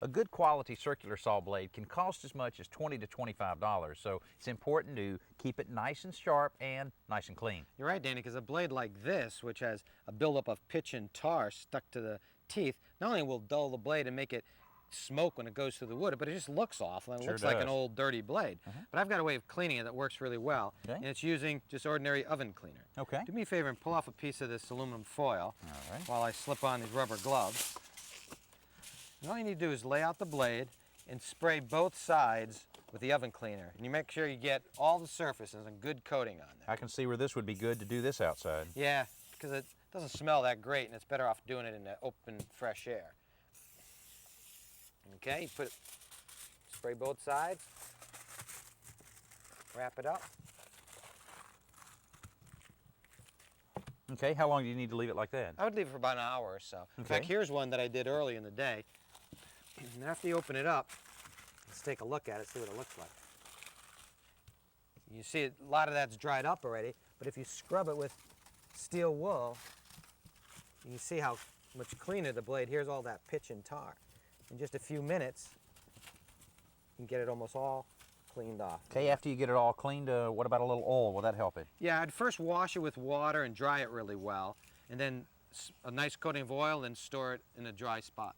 A good quality circular saw blade can cost as much as $20 to $25, so it's important to keep it nice and sharp and nice and clean. You're right, Danny, because a blade like this, which has a buildup of pitch and tar stuck to the teeth, not only will dull the blade and make it smoke when it goes through the wood, but it just looks awful and it looks like an old dirty blade. But I've got a way of cleaning it that works really well, and it's using just ordinary oven cleaner. Okay. Do me a favor and pull off a piece of this aluminum foil while I slip on these rubber gloves. And all you need to do is lay out the blade and spray both sides with the oven cleaner. And you make sure you get all the surfaces and good coating on there. I can see where this would be good to do this outside. Yeah, because it doesn't smell that great and it's better off doing it in the open, fresh air. Okay, you spray both sides, wrap it up. Okay, how long do you need to leave it like that? I would leave it for about an hour or so. In fact, here's one that I did early in the day. And after you open it up, let's take a look at it, see what it looks like. You see a lot of that's dried up already, but if you scrub it with steel wool, you can see how much cleaner the blade. Here's all that pitch and tar. In just a few minutes, you can get it almost all cleaned off. Okay, after you get it all cleaned, what about a little oil? Will that help it? Yeah, I'd first wash it with water and dry it really well, and then a nice coating of oil, and store it in a dry spot.